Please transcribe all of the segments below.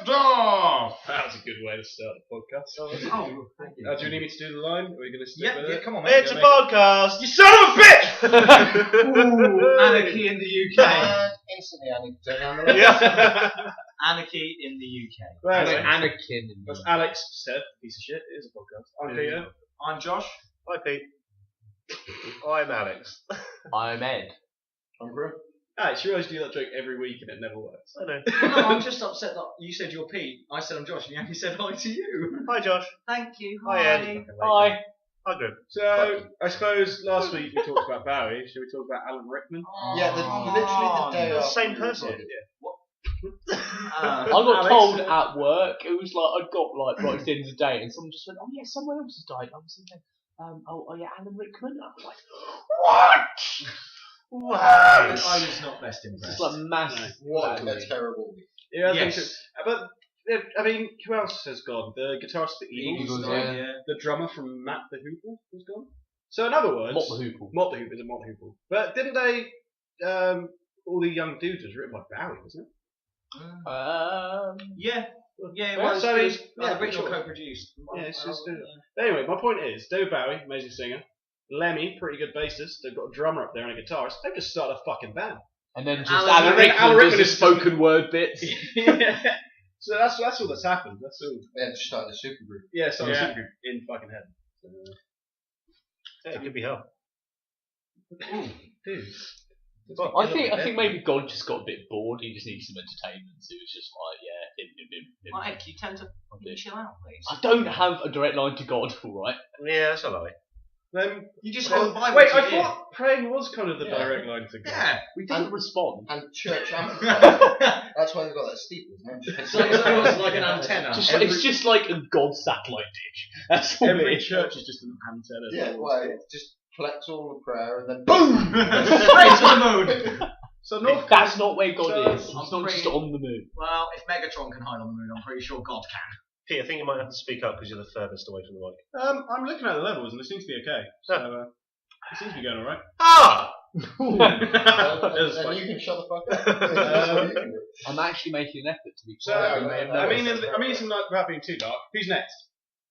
liftoff! That was a good way to start the podcast. Oh, thank you. Do you need me to do the line? Are we going to stick with Yeah, it? come on, mate. It's a podcast! You son of a bitch! Ooh, anarchy in the UK. And instantly I need to turn on the Yeah. Anarchy in the UK. Well, Anakin. as Alex said, piece of shit, it is a podcast. I'm Peter. I'm Josh. Hi, Pete. I'm Alex. I'm Ed. I'm Grim. Alex, you always do that joke every week and it never works. I know. No, I'm just upset that you said you're Pete. I said I'm Josh, and you only said hi to you. Hi, Josh. Thank you. Hi, Ed. Hi. Hi, Grim. So, I suppose last week we talked about Bowie. Should we talk about Alan Rickman? Yeah, literally the day The after. same person. I got Alex? told at work, it was like, I got like right at the end of the day, and someone just went, oh yeah, someone else has died. I was thinking, oh yeah, Alan Rickman. I was like, what? Wow. I was not best It's impressed. like massive. What a terrible week. Yeah, I think Yes. so. But, I mean, who else has gone? The guitarist for Eagles, Eagles, died. yeah. The drummer from Matt the Hoople was gone. So, in other words, Mott the Hoople. Mott the Hoople is a Mott the Hoople. But didn't they, all the young dudes was written by Bowie, wasn't it? Yeah. Yeah, it Well, was. so It was yeah, original sure. co-produced. Yeah, it's just. Anyway, my point is, David Bowie, amazing singer. Lemmy, pretty good bassist. They've got a drummer up there and a guitarist. They've just started a fucking band. And then just Alan Alan Rickman- Rickman Alan does Rickman the is- spoken word bits. Yeah. So that's all that's happened. That's all. They had to start a super group. Yeah, started Yeah. a supergroup in fucking heaven. So, Yeah, it could be hell. dude. I think maybe God just got a bit bored. He just needs some entertainment. So it was just like, yeah, Well, Ed, you tend to chill out, please. I don't have a direct line to God, all right. Yeah, that's a lie. You just hold the Bible. Wait, to I your ear. thought praying was kind of the Yeah. direct line to God. Yeah. We didn't respond. And church amplifier. That's why they've got that steeple, isn't it? So it's like an antenna. It's just like a God satellite dish. That's all Every it is. church is just an antenna. Yeah, well, it just collects all the prayer and then boom! Straight to the moon. So North That's not where God So, is. He's I'm not just pretty- on the moon. Well, if Megatron can hide on the moon, I'm pretty sure God can. Pete, I think you might have to speak up because you're the furthest away from the mic. I'm looking at the levels and it seems to be okay. So it seems to be going alright. Ah! and you can shut the fuck up. That's what you can do. I'm actually making an effort to be So quiet. you may have I noticed. mean, it's not without being too dark. Who's next?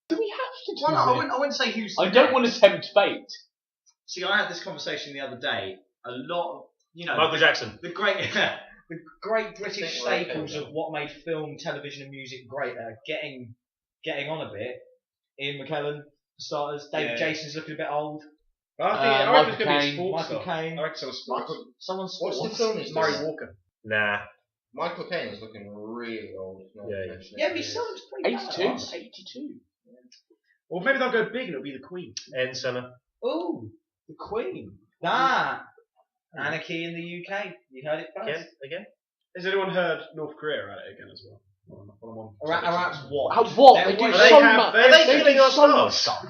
Do we have to Well, do no, this? I wouldn't say who's. I don't want to tempt fate. See, I had this conversation the other day. A lot of, Michael Jackson. the great, the great British think we're okay staples with of what made film, television, and music great are getting on a bit. Ian McKellen, for starters. David Yeah. Jason's looking a bit old. I reckon it's going to be a Caine. sports Michael star. Caine. I reckon someone sports. Someone's What's the sports. film he's Murray doing? Walker. Nah. Michael Caine is looking really old. Yeah. Yeah, but he still looks pretty 82. badass. 82. Or maybe they'll go big and it'll be the Queen. End center. Ooh, the Queen. That. Anarchy in the UK. You heard it first. Again? Has anyone heard North Korea at it again as well? Around what? What? They're They do what- they so have- much. they- Are they They killing do our so much stars?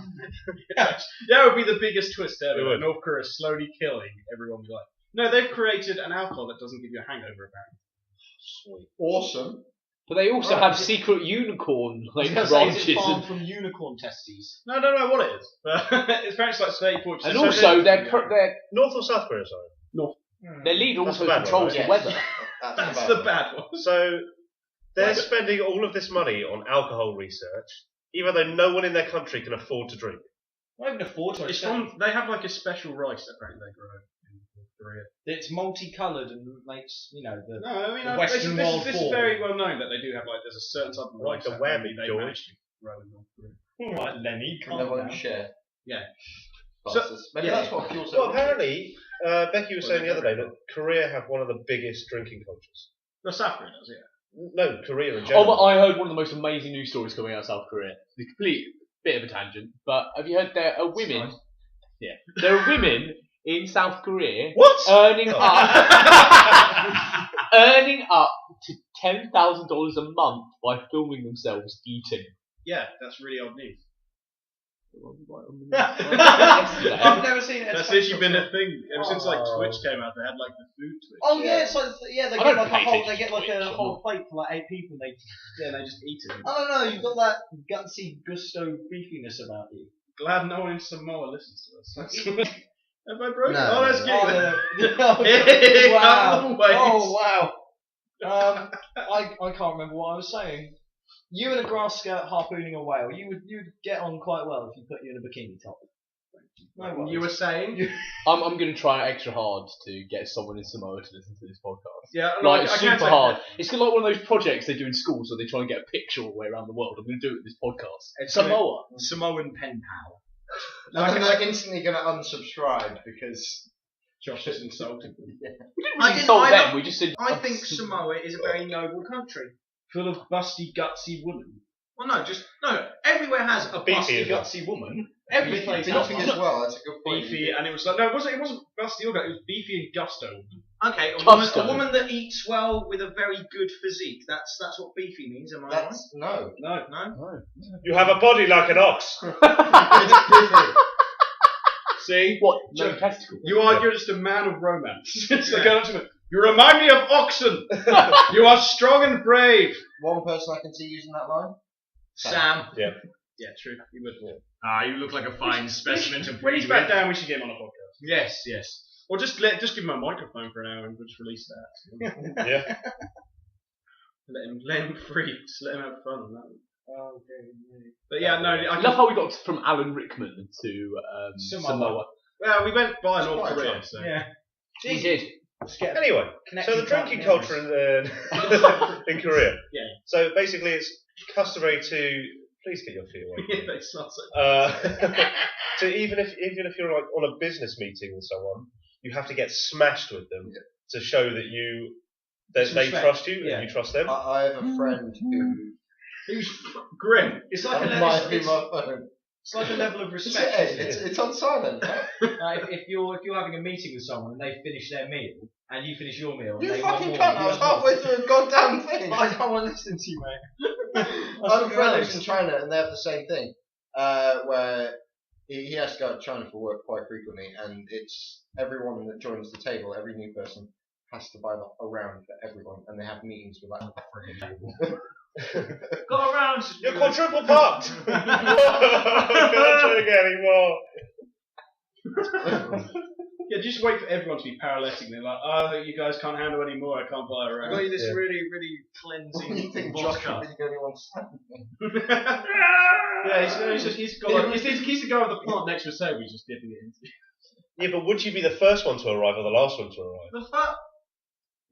stuff. That would be the biggest twist ever. It would. North Korea is slowly killing everyone we like. No, they've created an alcohol that doesn't give you a hangover, apparently. Awesome. But they also Right, have is it- secret unicorn I was like going to say, is branches. it farmed from unicorn testes? No, I don't know what it is. But it's apparently like 34%. And also, their North or South Korea, sorry? leader That's also the bad one, controls right? the weather. That's the bad one. So, they're Right, but- spending all of this money on alcohol research, even though no one in their country can afford to drink. Not even afford to. It's from, they have like a special rice that apparently they grow in North Korea. It's multicoloured and makes, the No, I mean, The this, Western this, World this is War. very well known that they do have like, there's a certain type of Like rice a that web, only they George. manage to grow in North Korea. right, Lenny, And they won't share. Yeah. Bastards. Maybe yeah. that's what fuels Well, them. apparently, Becky was saying the other day that Korea have one of the biggest drinking cultures. No, South Korea does, yeah. No, Korea in Oh, general. but I heard one of the most amazing news stories coming out of South Korea. It's a complete bit of a tangent, but have you heard there are women? Nice. Yeah, there are women in South Korea What? earning up to $10,000 a month by filming themselves eating. Yeah, that's really old news. I've never seen it. That's literally been a thing ever since like Twitch came out. They had like the food Twitch. Oh yeah, it's like they I get don't like a pay whole, attention they get to like a Twitch, whole plate for like 8 people, and they just eat it. I don't know, you've got that gutsy gusto beefiness about you. Glad no one in Samoa listens to us. Have I broken? No. Oh, that's cute. Oh, Hey, wow. come away. Oh wow. I can't remember what I was saying. You in a grass skirt harpooning a whale, you'd get on quite well if you put you in a bikini top. No worries. You were saying? I'm going to try extra hard to get someone in Samoa to listen to this podcast. Yeah, Like, super hard. It's like one of those projects they do in school, so they try and get a picture all the way around the world. I'm going to do it with this podcast. It's Samoa. Samoan pen pal. And then they're instantly going to unsubscribe because Josh is insulting them. yeah. We didn't I really didn't insult either. them, we just said... I think Samoa is a very noble country. Full of busty, gutsy women. Well, no, everywhere has a Beefy busty, as well. gutsy woman. Every place has Beefy one. as well, that's a good point. Beefy, and it was like, no, it wasn't busty or gutsy, it was beefy and gusto. Okay, a Gusto. woman that eats well with a very good physique. That's what beefy means, am I right? That's no. No. No? You have a body like an ox. It's different. See? What? No testicles? You're just a man of romance. It's like going up to me. You remind me of oxen. You are strong and brave. One person I can see using that line. Sam. Yeah. Yeah, true. You would. You look like a fine specimen to When he's breed back with. down, we should get him on a podcast. Yes. Or just give him a microphone for an hour and we'll just release that. Yeah. let him free. Just let him have fun on that one. But yeah, no. I love how we got from Alan Rickman to Samoa. Well, we went by It's North quite a Korea, jump. so. Yeah. We did. Anyway, so the drinking culture in Korea. Yeah. So basically, it's customary to please get your feet away. Yeah, it's not so. So even if you're like on a business meeting with someone, you have to get smashed with them to show that they respect. trust you Yeah. and you trust them. I have a friend Who's Grim. It's who like might be it's my phone. like a level of It's, respect. it's on silent. Right? If you're having a meeting with someone and they finish their meal and you finish your meal, and You they want fucking more, cunt! you I was want more. halfway through a goddamn thing. I don't want to listen to you, mate. I have a friend who's in China and they have the same thing, where he has to go to China for work quite frequently, and it's everyone that joins the table, every new person has to buy a round for everyone, and they have meetings with like Go around. You're quadruple parked. I can't drink anymore. Yeah, just wait for everyone to be paralytic. They're like, oh, you guys can't handle any more. I can't buy a I've round. got you this Yeah. really, really What do you cleansing think Josh vodka. would be the only one standing? Yeah, he's the guy with the plant next to his table. He's just dipping it into. Yeah, but would you be the first one to arrive or the last one to arrive? The fuck?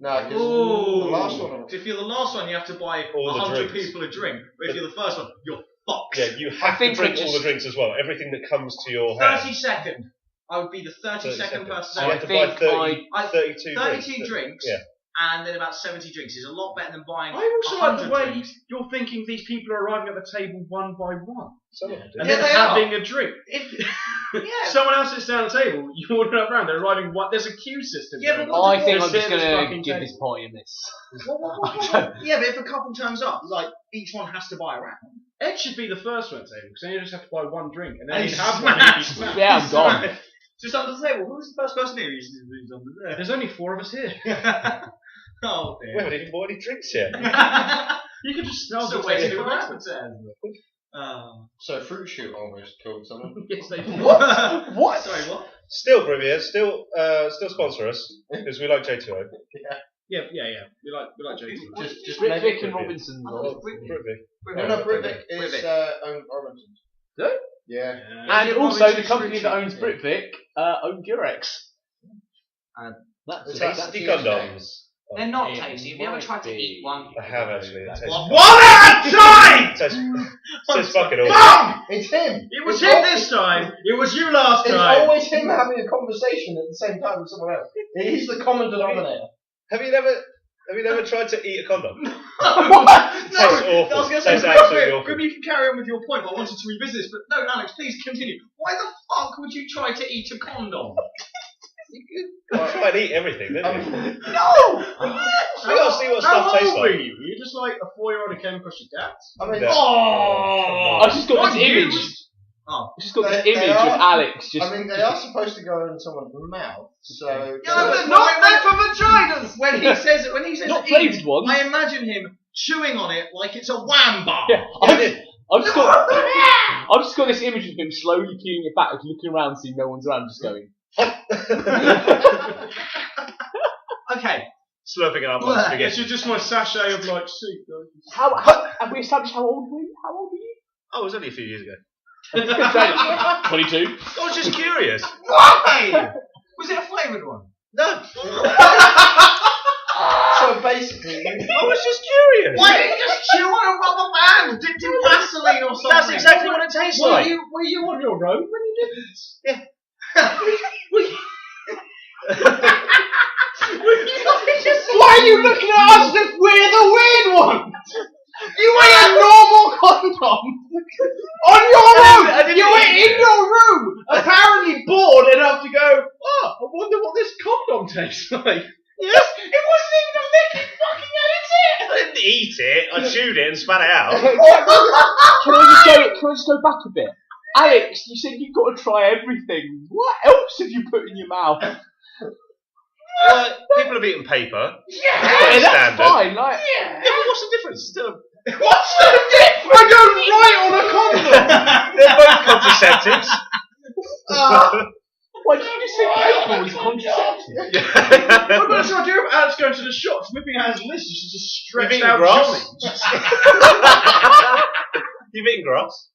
No, because Ooh. the last one. If you're the last one, you have to buy All the 100 drinks. people a drink. But if you're the first one, you're fucked. Yeah, you have to think drink we all the just- drinks as well. Everything that comes to your hand. 30-second. I would be the 30-second 30 person. So you have to I buy think 32 32 drinks. drinks. Yeah. And then about 70 drinks is a lot better than buying I also like 100 the way drinks. you're thinking these people are arriving at the table one by one. Some of them do. And Yeah, then they are. having a drink. Yeah. Someone else sits down at the table, you order it round, they're arriving one. There's a queue system. Yeah, going but on. what- I think They're I'm just sitting at this going fucking to give table. this party a miss. Yeah, but if a couple turns up, like, each one has to buy a round. Ed should be the first one at the table, because then you just have to buy one drink, and then And he'd he's have one and he'd be smashed. smashed. Yeah, I'm gone. Just under the table. Who's the first person here? He's under there. There's only 4 of us here. Oh, We dear. haven't even bought any drinks yet. You could just smell Still the waiting table for back. that. So Fruit Shoot almost killed someone. Yes, they do. What? Sorry, what? Still, Premier, still sponsor us because we like J2O. Yeah. We like JT. Just Brit make Vic it and Oh, Robinson. Britvic. No, Britvic is owned Robinsons. Do they? Yeah. And Is it also, Robinson's the company Fruit that Shoot? owns Britvic own Durex. And It's Tasty that's condoms. they're not It tasty. Have you ever might tried to be. eat one? I have actually. It tastes One at a time! tastes fucking awesome. Mum! It's him. It was It's him al- this time. It was you last It's time. always him having a conversation at the same time with someone else. He's the common denominator. Have you never tried to eat a condom? What? Tastes No, awful. I was going to say, Tastes absolutely awful. Grim, you can carry on with your point, but I wanted to revisit this. But no, Alex, please continue. Why the fuck would you try to eat a condom? You try and eat everything, don't you? No! We gotta see what How stuff tastes old were like. you? Were you just like a 4-year-old who came across your dad's? I mean, Yeah. Oh! I've just got Not this image. you. Oh. I've just got this They image are- of Alex just. I mean, they are supposed to go in someone's mouth, so. Yeah, but not meant for vaginas! When he says not eat, flavoured ones. I imagine him chewing on it like it's a wham bar. Yeah, I've just got this image of him slowly peeling it back, looking around, seeing no one's around, just going. Okay, slurping it up like spaghetti. This is just my sachet of like soup. How have we established how old were you? How old were you? Oh, it was only a few years ago. 22. I was just curious. Why? Was it a flavoured one? No. So basically, I was just curious. Why didn't you just chew on a rubber band? Dipped in Vaseline or something? That's exactly what it tastes like. Were you on your own when you did this? Yeah. Why are you looking at us as if we're the weird ones? You were a normal condom on your own. You were in your room, Apparently bored enough to go, oh, I wonder what this condom tastes like. Yes, it wasn't even a lick. You fucking ate it. I didn't eat it. I chewed it and spat it out. Can I just go back a bit? Alex, you said you've got to try everything. What else have you put in your mouth? People have eaten paper. Yeah, That's that's standard. fine. Like, Yeah, but what's the difference? Still, What's the difference? I go right on a condom. they're both contraceptives. why did you just say paper was contraceptive? What about this idea of Alex going to the shops, whipping out his list, she's just stretched You've eaten out grass? Johnny. You've eaten grass?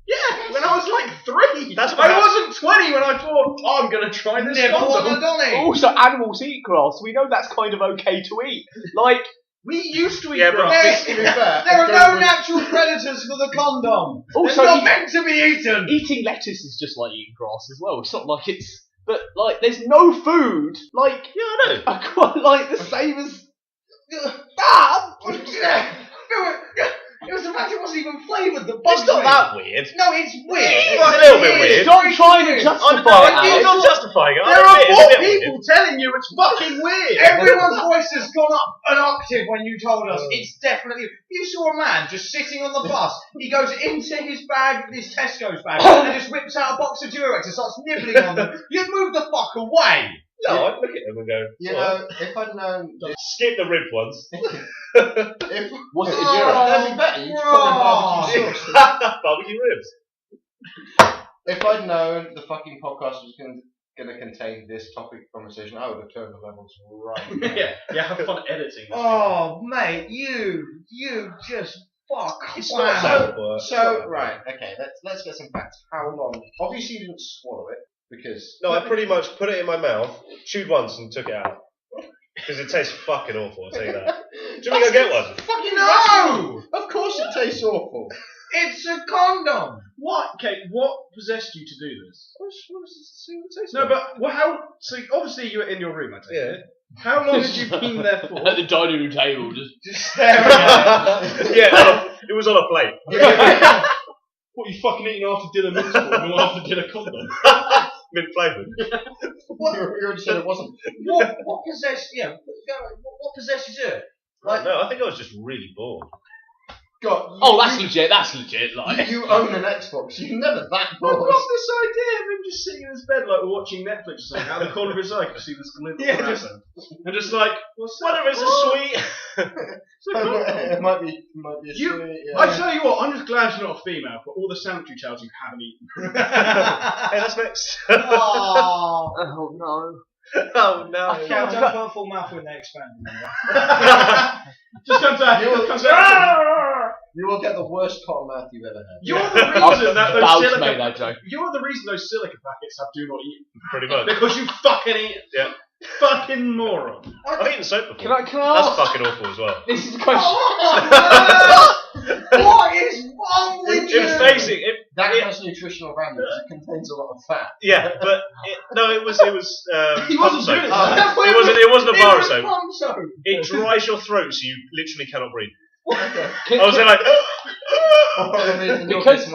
Yeah, when I was like 3. That's what I wasn't 20 when I thought, oh, I'm going to try this condom. Also, animals eat grass. We know that's kind of okay to eat. Like, We used to eat Yeah, but grass. to be fair, There are no natural predators for the condom. also It's not eat- meant to be eaten. eating lettuce is just like eating grass as well. It's not like it's, but like, there's no food like Yeah, I know. quite like the same as. It was the fact it wasn't even flavoured that It's bugs not me. that weird. No, it's weird. It's a little bit weird. Stop trying to I'm justify it, not Alex. justifying it. There I are admit it's a more bit people weird. telling you it's fucking weird. Everyone's voice has gone up an octave when you told us it's definitely. You saw a man just sitting on the bus. He goes into his bag, his Tesco's bag, and just whips out a box of Durex and starts nibbling on them. You'd move the fuck away. No, I'd look at them and go, you know, if I'd known, skip the rib ones. if Was it a Oh, Durex? that'd be better. You just put in barbecue sauce. Barbecue ribs. If I'd known the fucking podcast was going to contain this topic conversation, I would have turned the levels right down. Yeah, have fun editing. Oh, mate, you just fuck. It's Wow. not how it works. So right, okay, let's get some facts. How long? Obviously, you didn't swallow it because No, I pretty much put it in my mouth, chewed once and took it out. Because it tastes fucking awful, I'll tell you that. Do you want me to go get one? fucking No! Of course, it tastes awful. It's a condom. What? Okay, what possessed you to do this? I just wanted to see what it tastes No, like. but how? So obviously you were in your room, I take Yeah. it. How long had you been there for? At the dining room table, just Staring at it. Yeah, it was on a plate. What you fucking eating after dinner mince ball and after dinner condom? Mint flavoured. You already said it wasn't. What possessed? Yeah, what possesses her? Like, No, I think I was just really bored. God, oh, that's legit. That's legit. Like, you own an Xbox. You're never that I've bored. got this idea of him just sitting in his bed, like watching Netflix or something. Out of the corner of his eye, you see this glimmer Yeah, of just- happen. And just like, what's that? Whether it's a sweet. It's a condom. It might be a You- sweet, yeah. I tell you what, I'm just glad you're not a female for all the sanitary towels you haven't eaten. Hey, that's next. oh, oh no. Oh no. I can't jump on full mouth when they expand. Just comes out. You will- Comes out. You will get the worst cotton mouth you've ever had. You're the I reason that those was about to silica. make that joke. You're the reason those silica packets have do not eat Pretty much. because you fucking eat it. Yeah. Fucking moron. I've eaten soap before. Can I That's ask? fucking awful as well. This is a question. What is wrong with It you? was basic. That has nutritional value. It contains a lot of fat. Yeah, but it was. He pump wasn't soap. doing it. It wasn't a bar of soap. Palm soap. It dries your throat, so you literally cannot breathe. Can- I was there like, Because-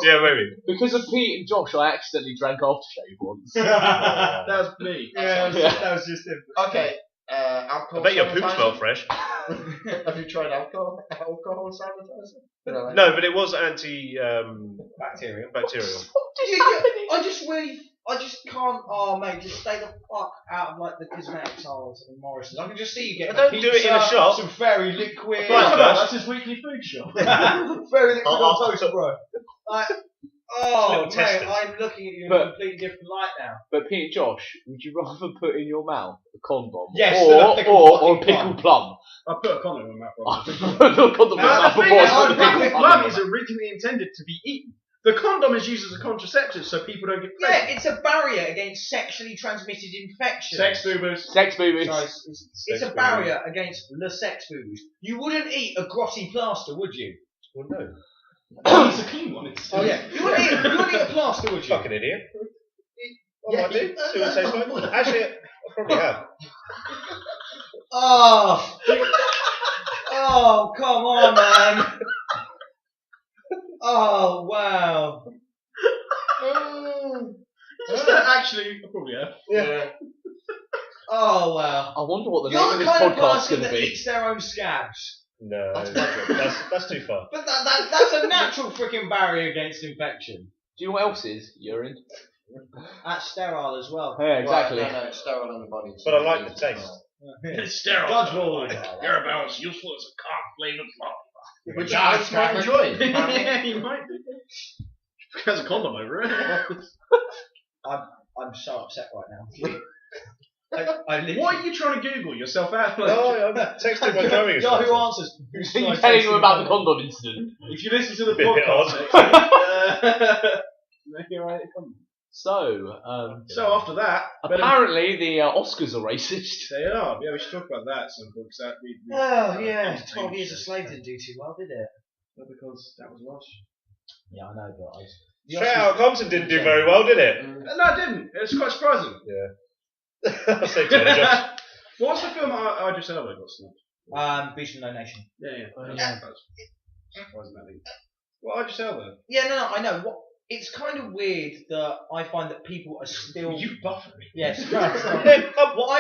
yeah, maybe. because of Pete and Josh, I accidentally drank aftershave once. That was me. Yeah, Yeah. that was just him. Okay, I alcohol. bet your poop sanitizer? smelled fresh. Have you tried alcohol sanitizer? No, but it was Bacteria. bacterial. I just can't. Oh, mate, just stay the fuck out of like the cosmetics aisles in Morrison's. I can just see you getting. Don't do it in a shop. Some very liquid. Fine, That's his weekly food shop. Very liquid on toast, bro. Like, Oh, Little mate, testers. I'm looking at you in But- a completely different light now. But Pete and Josh, would you rather put in your mouth a condom Yes, than a pickled or a fucking pickled plum? I put a condom in my mouth. Not condom in my mouth The before thing I is, put the the pickled pickled plum plum in is your mouth. originally intended to be eaten. The condom is used as a contraceptive so people don't get Yeah, pregnant. it's a barrier against sexually transmitted infections. Sex boobers. Sex movies. Sorry, it's a barrier against the sex boobies. You wouldn't eat a grotty plaster, would you? Well, no. It's a clean one. It's Oh yeah, you wouldn't eat a plaster, would you? Fucking idiot. I Yeah, might do. See what tastes like. Actually, I probably have. Oh, oh, come on, man. Oh wow. just actually, I probably have. Yeah. Oh wow. I wonder what the You're name of the this kind of podcast is person going to that be. eats their own scabs. No, That's that's too far. But that's a natural freaking barrier against infection. Do you know what else is? Urine. That's sterile as well. Yeah, exactly. Well, no, it's sterile on the body. But I like the taste. It's sterile. Dodgeball. You're about as useful as a cock-flavored flop. Which I might enjoy. Yeah, you might be. Has a condom over it. I'm so upset right now. I literally... What are you trying to Google yourself out? No, I'm texting my growing Yahoo Answers. Are you telling them about the condom incident? If you listen to the Bit podcast, odd. you're right, it comes. So, So after that, apparently the Oscars are racist. they are. Yeah, we should talk about that at some point. Because Oh yeah, 12 Years a Slave didn't do too well, did it? because that was last. Yeah, I know, but Straight Outta Compton didn't do very well, did it? No, it didn't. It was quite surprising. I'll say Josh. What was the film I just said I got snubbed? Beast of No Nation. Yeah. Yeah. Surprising that thing. What I just said though? Yeah, no, I know. It's kind of weird that I find that people are still. You buffering. Yes. What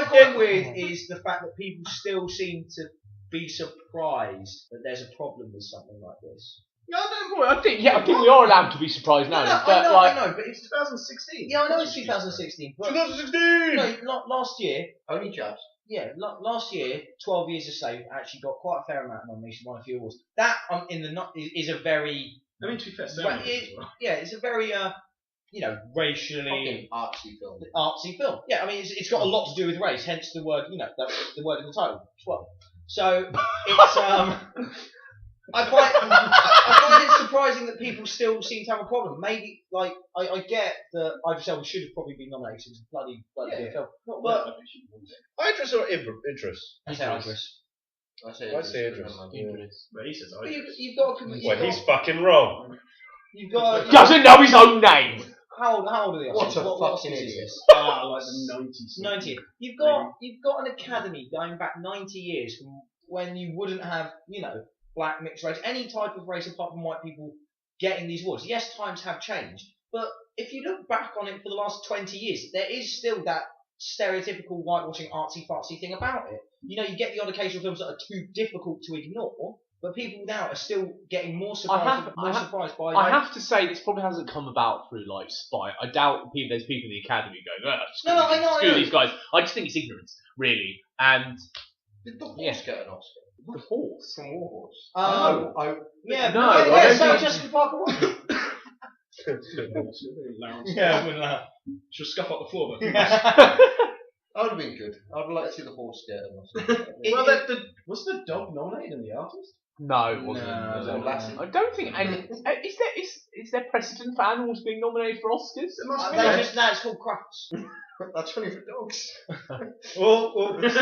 I find weird is the fact that people still seem to be surprised that there's a problem with something like this. Yeah, I think we are allowed to be surprised now. No, but I know, but it's. It's 2016. Yeah, I know it's 2016, but 2016! no, last year. Only jabs. Yeah, last year, 12 Years a Slave actually got quite a fair amount of nominations, won a few awards. That is a very I mean, to be fair, well, it's a very racially Fucking artsy film. artsy film. Yeah, I mean it's got a lot to do with race, hence the word the word in the title as well. So it's I find it surprising that people still seem to have a problem. Maybe I get that Idris Elba should have probably been nominated. It's a bloody good film. But Idris or Idris? I say Idris. I say Idris. But he says But I. you've got to. Well, he's fucking wrong. You've got. doesn't know his own name. How old are the What Oscars? a What fucking Oscars is idiot. this? Like the 90s. 90. You've got an academy going back 90 years from when you wouldn't have, black, mixed race, any type of race apart from white people getting these awards. Yes, times have changed, but if you look back on it for the last 20 years, there is still that stereotypical whitewashing artsy-fartsy thing about it. You get the odd occasional films that are too difficult to ignore, but people now are still getting more surprised by. I have to say this probably hasn't come about through spite. I doubt there's people in the academy going, I know. screw these guys. I just think it's ignorance, really. And Did the horse get an Oscar? the horse. From War Horse. Yeah, No, I don't so think- Jessica Parker won. Yeah, Yeah, she'll scuff up the floor. But well, That would have been good. I'd like to see the horse get an Oscar. was the dog nominated in the artist? No, it wasn't. No, I don't think any. Is there precedent for animals being nominated for Oscars? It must be. it's called crafts. That's funny for dogs. Don't say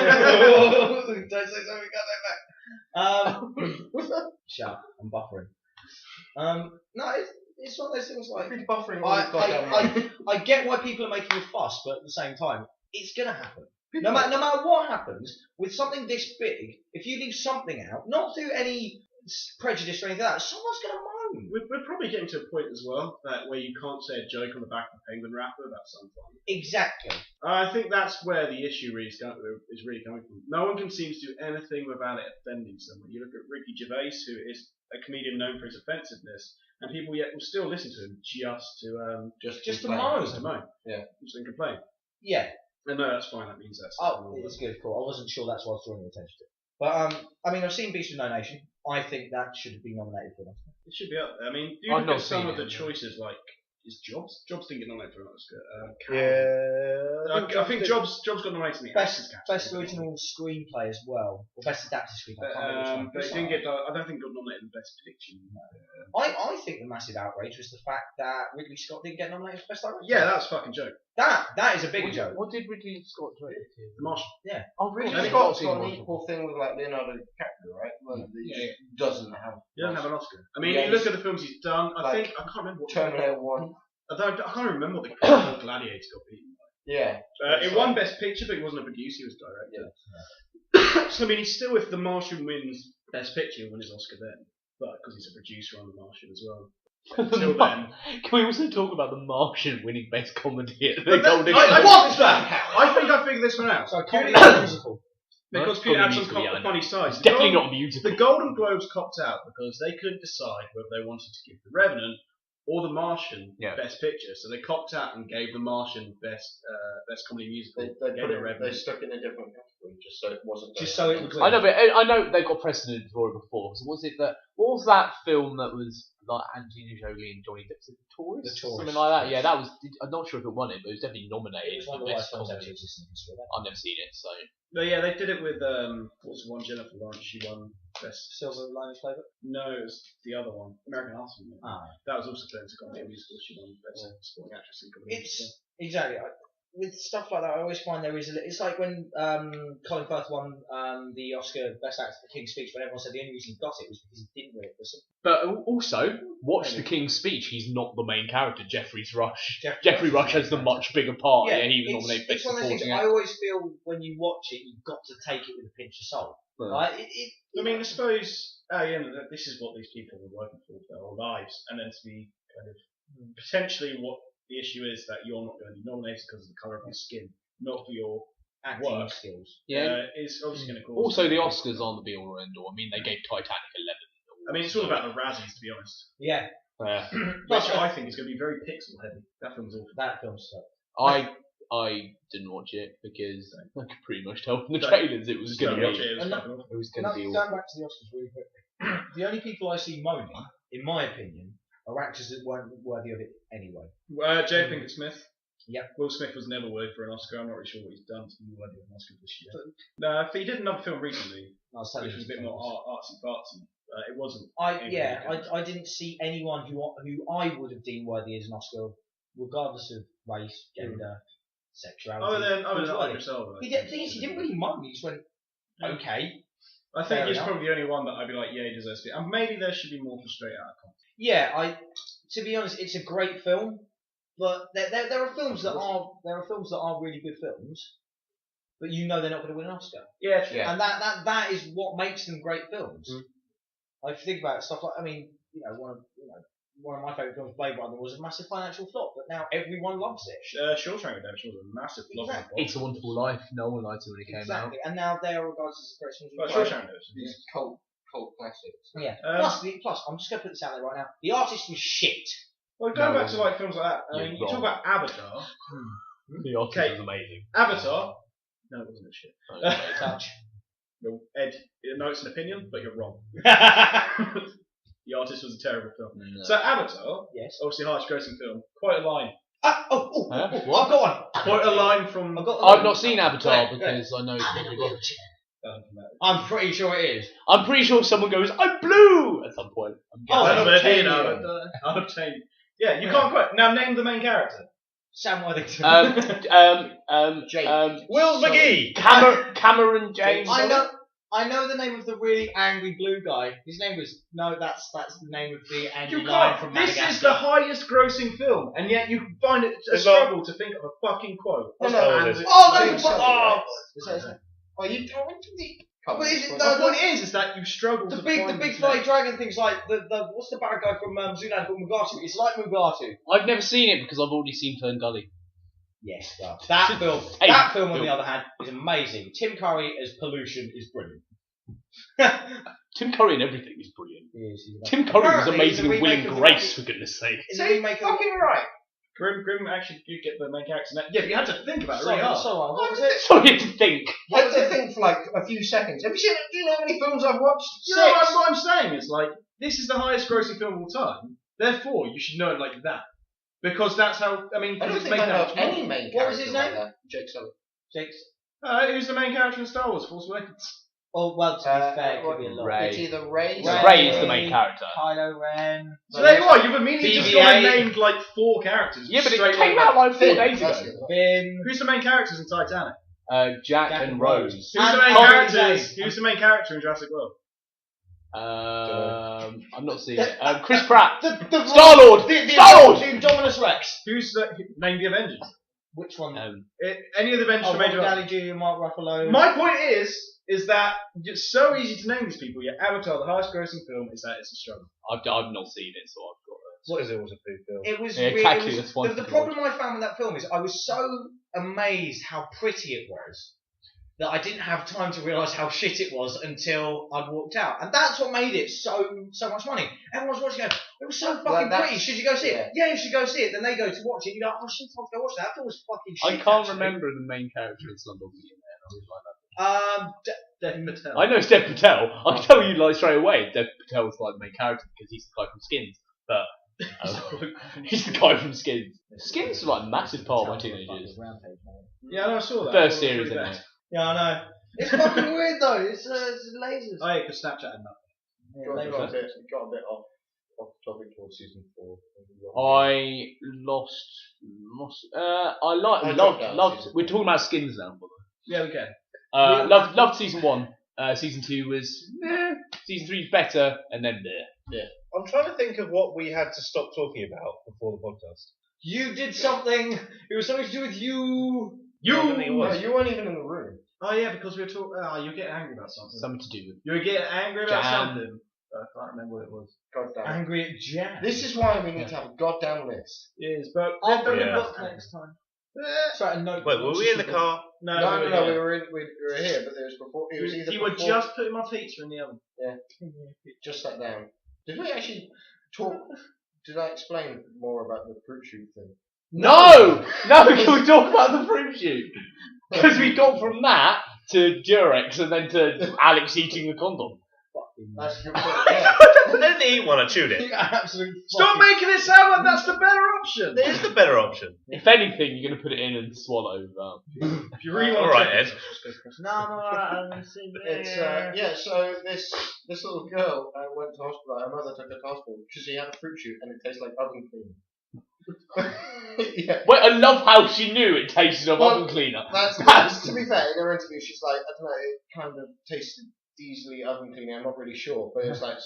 something, got that back. Shut up, I'm buffering. No, it's one of those things like Buffering all the goddamn way. I get why people are making a fuss, but at the same time, it's gonna happen. No matter what happens with something this big, if you leave something out, not through any prejudice or anything like that, someone's gonna moan. We're probably getting to a point as well where you can't say a joke on the back of a penguin wrapper about something. Exactly. I think that's where the issue is really coming from. No one can seem to do anything without it offending someone. You look at Ricky Gervais, who is a comedian known for his offensiveness, and people yet will still listen to him just to moan. Just to moan. Yeah. Just to complain. Yeah. And no, that's fine. That means that's. Oh, it's good. Cool. I wasn't sure that's what I was drawing your attention to. But I mean, I've seen Beast of No Nation. I think that should have been nominated for an Oscar. It should be up there. I mean, do you I've look not at some seen of the it, choices, like, is Jobs? Jobs didn't get nominated for an Oscar. Yeah. I think Jobs got nominated in the actors category. Best original screenplay as well, or best adapted screenplay. I can't remember But which it one. didn't get. I don't think it got nominated in Best Picture. I think the massive outrage was the fact that Ridley Scott didn't get nominated for best director. Yeah, that's a fucking joke. That is a big joke. What did Ridley Scott do? The Martian. Oh, Ridley really? Scott's got an equal thing with like Leonardo DiCaprio, right? Well, Yeah. he doesn't have. He doesn't have an Oscar. I mean, Yeah, you look at the films he's done. I like, think I can't remember what. Terminator 1. I can't remember what the Gladiator got beaten. Yeah. It won Best Picture, but he wasn't a producer. He was director. So I mean, he's still, if The Martian wins Best Picture, he'll win his Oscar then. But because he's a producer on The Martian as well. Until then. Can we also talk about The Martian winning Best Comedy at the But that- Golden I- Globes? What's that? I think I figured this one out. So comedy and musical. Because Right? Peter Comedy Jackson's musical, got yeah, I the know. funny sides. It's definitely not a musical. The Golden Globes copped out because they couldn't decide whether they wanted to give The Revenant or The Martian Best Picture. So they copped out and gave The Martian Best Comedy Musical. They stuck in a different category just so it wasn't. Just so it was. I know, but I know they've got precedent for it before. So what was that film that was like Angelina Jolie and Johnny Depp? The Tourist? The Tourist. Something like that. Yeah, that was. I'm not sure if it won it, but it was definitely It was nominated one for of the worst Best films ever Comedy. existed in history. I've never seen it, so. But yeah, they did it with what was the one, Jennifer Lawrence? She won Best. Silver Linings Playbook. No, it was the other one, American Hustle. Ah. That was also turned to comedy musical. She won Best Supporting Actress in Comedy. It's exactly with stuff like that. I always find there is. It's like when Colin Firth won the Oscar Best Actor for King's Speech, when everyone said the only reason he got it was because he didn't win it. But also, watch The King's Speech. He's not the main character. Jeffrey's Rush. Jeffrey Rush has the much bigger part. Yeah, he was nominated Best It's one of the things Supporting I Actor. always feel when you watch it, you've got to take it with a pinch of salt. Right? I mean, I suppose this is what these people were working for their whole lives, and then to be kind of potentially what the issue is that you're not going to be nominated because of the colour of your skin, not for your acting work skills. Yeah. Is obviously going to cause. Also, the Oscars aren't the be all or end all. I mean, they gave Titanic 11. I mean, it's all about the Razzies, to be honest. Yeah. Which I think is going to be very pixel heavy. That film's awful. That film's stuff. I didn't watch it because I could pretty much tell from the trailers it was going to Watch be. it, it was fucking awful. It was going to be. Going back to the Oscars really quickly. The only people I see moaning, in my opinion, are actors that weren't worthy of it anyway. Jada Pinkett Smith. Yep. Will Smith was never worthy for an Oscar. I'm not really sure what he's done to be worthy of an Oscar this year. No, he did another film recently, which was a bit more artsy fartsy. It wasn't. I didn't see anyone who I would have deemed worthy as an Oscar, regardless of race, gender, sexuality. Other than worthy. Idris Elba. He didn't really moan. He just went, okay. I think Fair he's enough. probably the only one that I'd be like, yeah, he deserves to be. And maybe there should be more for straight out content. Yeah, to be honest, it's a great film, but there are films that are really good films, but you know they're not going to win an Oscar. Yeah, And that is what makes them great films. I think about stuff like, I mean, one of my favourite films, Blade Runner, was a massive financial flop, but now everyone loves it. Shawshank Redemption was a massive flop. Exactly. It's a Wonderful Life. No one liked it when it came out. Exactly, and now they are regarded as the greatest films But of all time. Shawshank Redemption. These cult classics. Yeah. Um, Plus, I'm just going to put this out there right now. The artist was shit. Well, going No, back to like films like that, I you're mean, you wrong. talk about Avatar. The Oscars Okay. was amazing. Avatar. No, it wasn't a shit. Touch. No, Ed, no, it's an opinion, but you're wrong. The Artist was a terrible film. No. So Avatar, Yes. obviously highest grossing film. Quite a line. Huh? I've What? got one. Quite a line from. I've not seen Avatar Go. because I know. I'm pretty sure it is. I'm pretty sure someone goes, "I'm blue" at some point. Oh, guessing. Unobtainium. Yeah, you can't quite. Now name the main character. Sam Worthington. Jake. Will McGee. Cameron James. I know the name of the really angry blue guy. His name was that's the name of the angry You lion can't. from This Madagascar. is the highest grossing film, and yet you find it a It's struggle to think of a fucking quote. No, And- it's- Oh, James no! Sully, Oh, Are you telling me? but is it, The the point is that you struggle the to big find the big his flying name. dragon thing's like the what's the bad guy from Zoolander called Mugatu? It's like Mugatu. I've never seen it because I've already seen Fern Gully. Yes, well, that film. Hey, That film, on Phil. the other hand, is amazing. Tim Curry as Pollution is brilliant. Tim Curry and everything is brilliant. He is, he's Tim Curry was Apparently, amazing it's a in Will remake and of the Grace, Rocky- for goodness sake. It's a remake of fucking right. Grim actually did get the main character. Yeah, but you had to think about it really hard. What was it? So you had to think. You had to think for like a few seconds. Do you know how many films I've watched? You know what I'm saying? It's like, this is the highest grossing film of all time. Therefore, you should know it like that. Because that's how, I mean, I don't it's think made I know that any main character. What was his like name? that. Jake Sully. Who's the main character in Star Wars? Force Awakens. Oh, well, to be fair, it could be a lot. Ray. It's either Ray. Ray is the main character. Kylo Ren. So there you are, you've immediately just gone and BB-8. named like 4 characters. Yeah, but it straight came away. out like 4 Finn, days that's ago. it. Finn. Who's the main characters in Titanic? Jack and Rose. Who's the main And characters? Colin Who's the main character in Jurassic World? I'm not seeing it. Chris Pratt. The Star-Lord! Star-Lord! The Indominus Rex. Who's the name the Avengers? Which one? Any of the Avengers from Major. Robert Downey Jr., Mark Ruffalo. My point is that it's so easy to name these people. Yet Avatar, the highest grossing film, is that it's a struggle. I've not seen it, so I've got it. What is it? Was a food film? It was Yeah, really, exactly, it was- that's one the to problem I found with that film is I was so amazed how pretty it was that I didn't have time to realise how shit it was until I'd walked out. And that's what made it so much money. Everyone's watching it, it was so fucking pretty, should you go see it? Yeah, you should go see it. Then they go to watch it, you go, oh, I shouldn't have to go watch that. That film was fucking shit. I can't actually. remember the main character in Slumdog Millionaire. Dev Patel. I know it's Dev Patel. I can tell you like straight away, Dev Patel's like the main character because he's the guy from Skins. But he's the guy from Skins. Skins is like a massive part of my teenage years. Yeah, no, I saw that. First I thought it was series, really anyway. bad. Yeah, I know. It's fucking weird though. It's lasers. Oh yeah, because Snapchat had nothing. Got a bit off topic towards season 4. I loved. We're talking about Skins now, by the way. Yeah, we can. Loved season 1. Season 2 was season 3 is better, and then there. I'm trying to think of what we had to stop talking about before the podcast. You did something. It was something to do with you. I don't think it was. No, you weren't even in the room. Oh yeah, because we were talking. Oh, you were getting angry about something. Something to do with. You were getting angry about Jam. something. I can't remember what it was. God damn. Angry at Jack. This is why we need to have a goddamn list. Yes, but I'll bring Yeah. a book next time. Sorry, a notebook. Wait, were we in the car? no, No, we yeah. were here, but it was before. It was either You were before, just putting my pizza in the oven. just sat down. Did we actually talk? Did I explain more about the fruit shoot thing? No! Can we talk about the fruit shoot? Because we got from that to Durex and then to Alex eating the condom. That's a good point. Yeah. I didn't eat one, I chewed it. Stop making it sound like that's the better option. It is the better option. If anything, you're going to put it in and swallow. If you really want Alright, to Ed. No, I'm gonna see It's So this little girl went to hospital. Her mother took her to hospital because she had a fruit shoot and it tastes like oven cleaner. Yeah. Wait, I love how she knew it tasted of oven cleaner. That's to be fair. In her interview, she's like, I don't know, it kind of tasted easily oven cleaner. I'm not really sure, but it's like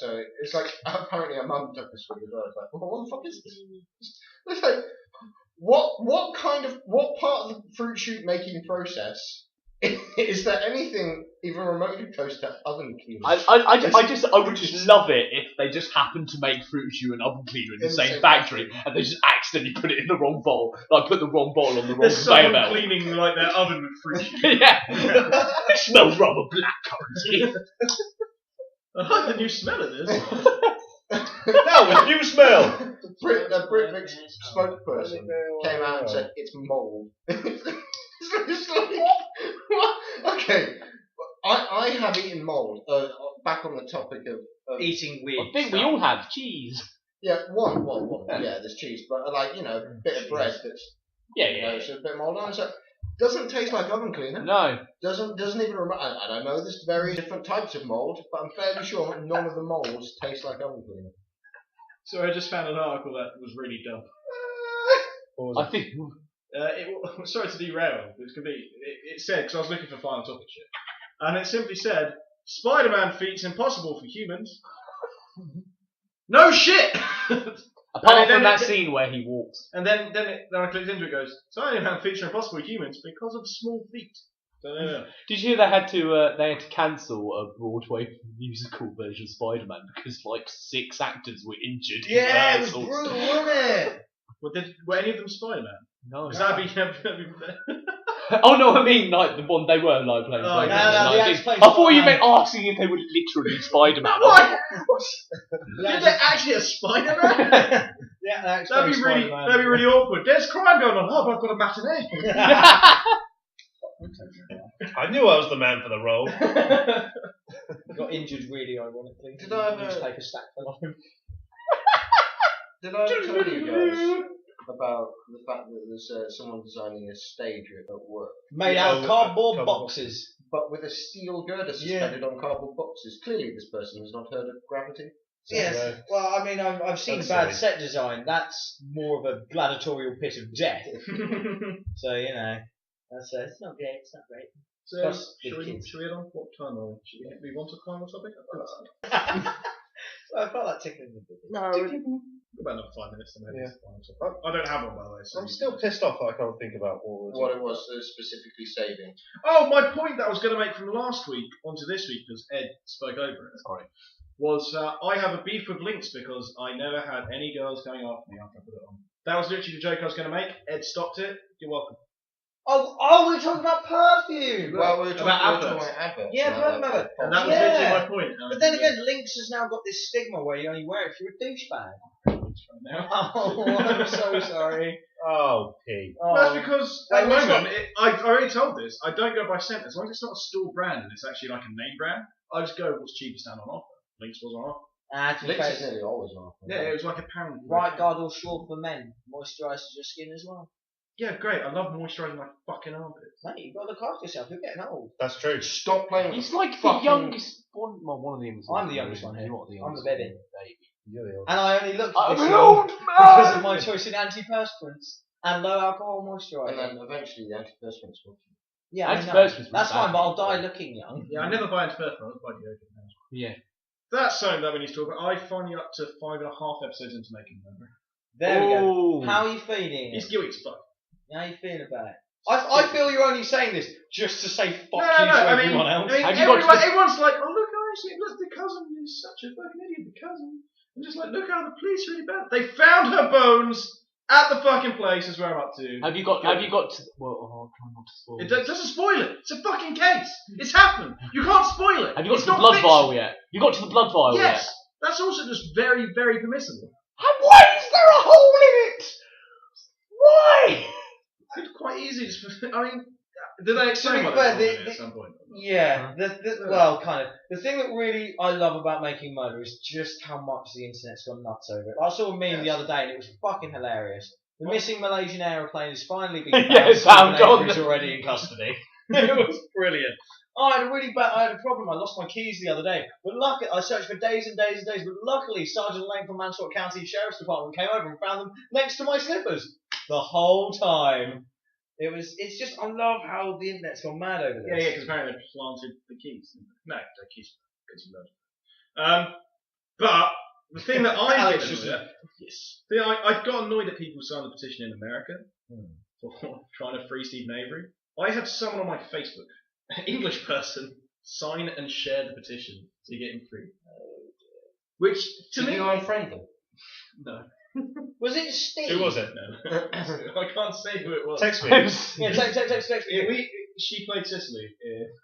It's like apparently her mum took this swig as well. It's like, well, what the fuck is this? It's like, what part of the fruit shoot making process is there anything even remotely close to oven cleaner? I would just love it if they just happened to make fruit shoe and oven cleaner in the same factory and they just accidentally put it in the wrong bowl. Like put the wrong bowl on the wrong There's conveyor someone belt. cleaning like their oven with fruit. Yeah. It smells rather black currency. I like the new smell of this. Now, a new smell! The Britvic spokesperson came out and said it's mould. It's like, what? Okay, I have eaten mould. Back on the topic of Eating weird. I think we all have cheese. yeah, one. Yeah, there's cheese, but a bit of bread that's Yeah. it's a bit mould on it. So doesn't taste like oven cleaner. No. Doesn't even remember. I don't know. There's very different types of mould, but I'm fairly sure none of the moulds taste like oven cleaner. So I just found an article that was really dumb. I think. Sorry to derail. It said, because I was looking for final topic shit, and it simply said, Spider-Man feats impossible for humans. No shit! Apart from that scene where he walks. And then I clicked into it, goes, Spider-Man feats are impossible for humans because of small feet. So, Did you hear they had to cancel a Broadway musical version of Spider-Man because like 6 actors were injured? Yeah, it in was rehearsals? brutal, wasn't it? were any of them Spider-Man? No. Because that'd be Oh no, I mean like the one they were like playing. Oh, Spider-Man. no, they I actually played thought you Spider-Man. meant asking if they were literally Spider-Man. What? Is there actually a Spider-Man? They that That'd be really awkward. There's crime going on. Oh, but I've got a matinee. I knew I was the man for the role. Got injured really ironically. Did I newspaper stack fell off him? Did I ever tell you guys about the fact that there's someone designing a stage at work? Made out of cardboard boxes. But with a steel girder suspended on cardboard boxes. Clearly this person has not heard of gravity. Yes. Well, I mean, I've seen That's bad silly. set design. That's more of a gladiatorial pit of death. So, you know, that's it's not great. It's not great. So, Plus should big we kids. head on? What time are we? Should we want to climb or something? I felt like tickling the bit. No, About another 5 minutes to maybe. Yeah. I don't have one, by the way. So I'm still pissed off that I can't think about What it was specifically saving. Oh, my point that I was going to make from last week onto this week, because Ed spoke over it. Sorry. Was I have a beef with links because I never had any girls going after me after I put it on. That was literally the joke I was going to make. Ed stopped it. You're welcome. Oh, we're talking about perfume. Well, we were talking About about adverts. Yeah, not perfume advert. And that was Yeah. literally my point. But then again, Lynx has now got this stigma where you only wear it if you're a douchebag. Oh, I'm so sorry. Oh, Pete. Oh. That's because at the Wait, which moment, I already told this, I don't go by scent. As long as it's not a store brand and it's actually like a name brand, I just go what's cheapest down on offer. Links was on offer. To be Links fair, is nearly always on. Yeah, it was like £1. Right guard or short for men moisturises your skin as well. Yeah, great. I love moisturising my fucking armpits. Mate, you've got to look after yourself. You're getting old. That's true. Stop playing. He's like the Fucking- youngest one. Well, one of the youngest. I'm the youngest one here. You're not the I'm youngest. the baby. You're the old. And I only looked at I'm this an young old because of man. my choice in antiperspirants and low alcohol moisturiser. And then eventually the antiperspirants will. Yeah, I know. Antiperspirants That's was fine, bad. but I'll die looking young. Yeah, I never buy antiperspirant. I buy deodorant now. Yeah. That's something that we need to talk about. I finally up to 5.5 episodes into making them. There we go. Ooh. How are you feeling? He's guilty as fuck. How are you feeling about it? I feel you're only saying this just to say fuck No, you to I mean, everyone else. Have you got to everyone's like, oh look, the cousin is such a fucking idiot. The cousin. I'm just like, look how the police are really bad. They found her bones at the fucking place. Is where I'm up to. Have you got to? Well, I'll try not to spoil. It doesn't spoil it. It's a fucking case. It's happened. You can't spoil it. Have you got It's to the not blood fiction. vial yet? You got to the blood vial Yes. yet? That's also just very, very permissible. Why is there a hole in it? Why? It's quite easy. I mean, did they explain To be what fair, they at some point? Yeah, well, kind of. The thing that really I love about making murder is just how much the internet's gone nuts over it. I saw a meme the other day and it was fucking hilarious. The missing Malaysian aeroplane has finally been found. Yeah, it's found on Is the- already in custody. It was brilliant. I had a problem. I lost my keys the other day, but luckily I searched for days and days and days. But luckily, Sergeant Lane from Mansour County Sheriff's Department came over and found them next to my slippers the whole time. It's just I love how the internet's gone mad over this. Yeah, because apparently they planted the keys. No, the keys. But the thing that I Alex did just- I got annoyed that people signed the petition in America for trying to free Stephen Avery. I had someone on my Facebook, an English person, sign and share the petition to get him free. Which to Did me, you unfriend them? no. Was it Steve? Who was it? No. I can't say who it was. Text me. Yeah, text me. She played Sicily.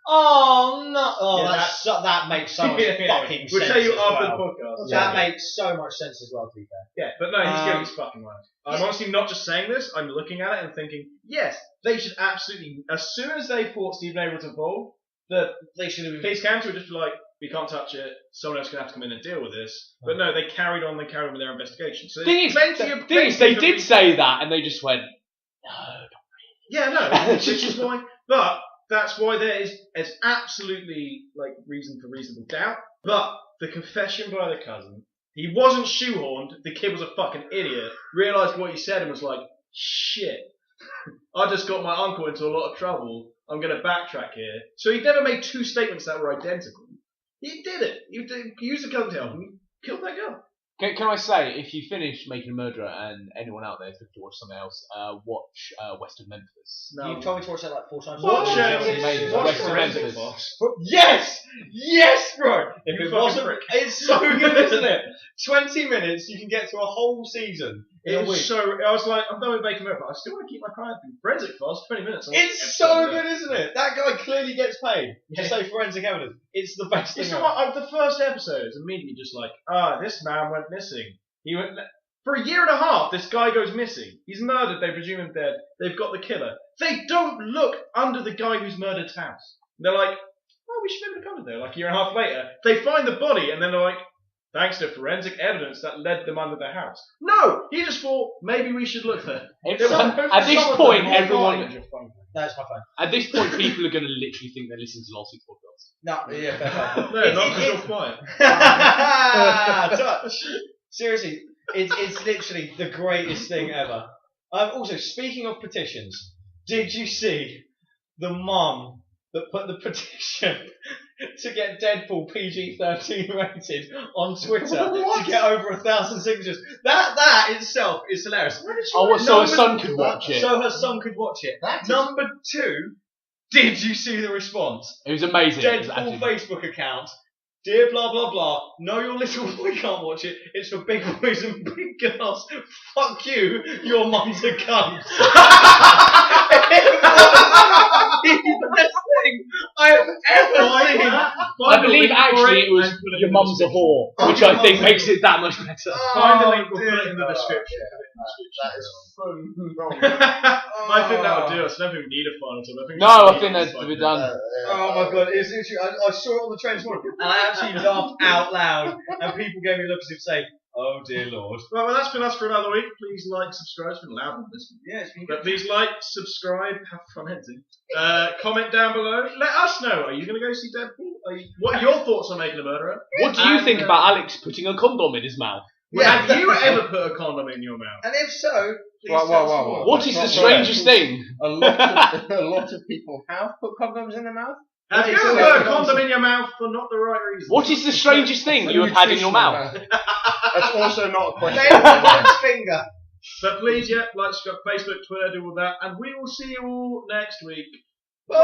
Oh no! Oh, Yeah, that makes so much fucking We'll sense. tell you as after well. the podcast. That makes so much sense as well. To be fair. Yeah, but no, he's Um, guilty as fucking right. I'm honestly not just saying this. I'm looking at it and thinking, yes, they should absolutely. As soon as they thought Stephen Avery was involved, They should have. police counter would just be like, we can't touch it. Someone else is going to have to come in and deal with this. But no, they carried on. They carried on with their investigation. So Thing there's is, plenty they of did reasons- say that, and they just went, no. Yeah, no, which is why. But that's why there's absolutely like reason for reasonable doubt. But the confession by the cousin, he wasn't shoehorned. The kid was a fucking idiot. Realised what he said and was like, shit. I just got my uncle into a lot of trouble. I'm going to backtrack here. So he never made two statements that were identical. He did it. He used the gun to help him. Killed that girl. Can I say, if you finish Making a Murderer and anyone out there is looking to watch something else, watch West of Memphis. No. You've told me to watch that like 4 times. Watch It's amazing. watch West of Forensic Memphis. Files. Yes, bro. If You it fucking wasn't, prick. it's so good, isn't it? 20 minutes, you can get through a whole season in a It was week. so. I was like, I'm done with Making a Murderer, but I still want to keep my crime thing. Forensic Files, 20 minutes. It's so good, isn't it? That guy clearly gets paid to Yeah. say forensic evidence. It's the best It's thing not ever. like the first episode is immediately just like, this man went missing. He went. For a year and a half, this guy goes missing. He's murdered. They presume him dead. They've got the killer. They don't look under the guy who's murdered's house. They're like, oh, we should have come in there. Like a year and a half later, they find the body, and then they're like, thanks to forensic evidence that led them under the house. No, he just thought maybe we should look there. At this point, everyone. That's my phone. At this point, people are going to literally think they're listening to last week's podcast. No, yeah, fair. No, not because you're quiet. Touch. Seriously, it's literally the greatest thing ever. Also, speaking of petitions, did you see the mum that put the petition to get Deadpool PG-13 rated on Twitter to get over 1,000 signatures? That itself is hilarious. So her son could watch it. So her son could watch it. Number 2, did you see the response? It was amazing. Deadpool Facebook account. Dear blah blah blah, no your little boy can't watch it, it's for big boys and big girls. Fuck you, your mum's a cunt. The best thing I have ever seen. I believe actually it was your mum's a whore, which I think makes it that much better. Find the link, we'll put it in the description. That is so wrong. I think that would do us. I don't think we need a final time. I think that's to be done. Oh my god, it's literally, I saw it on the train this morning and I actually laughed out loud and people gave me looks as if saying, oh dear lord. Well, that's been us for another week. Please like, subscribe. It's been loud on this one. Yeah, it's been But good. please like, subscribe, have fun editing. Comment down below. Let us know. Are you going to go see Deadpool? What are your thoughts on Making a Murderer? What do you think about Alex putting a condom in his mouth? Have you ever put a condom in your mouth? And if so, please Whoa. tell us more. What is the strangest thing? A lot of people have put condoms in their mouth. Have you ever put a condom in your mouth for not the right reason? What is the strangest thing you have had in your mouth? That's also not a question. One's finger. But please, like, subscribe, Facebook, Twitter, do all that, and we will see you all next week. Bye.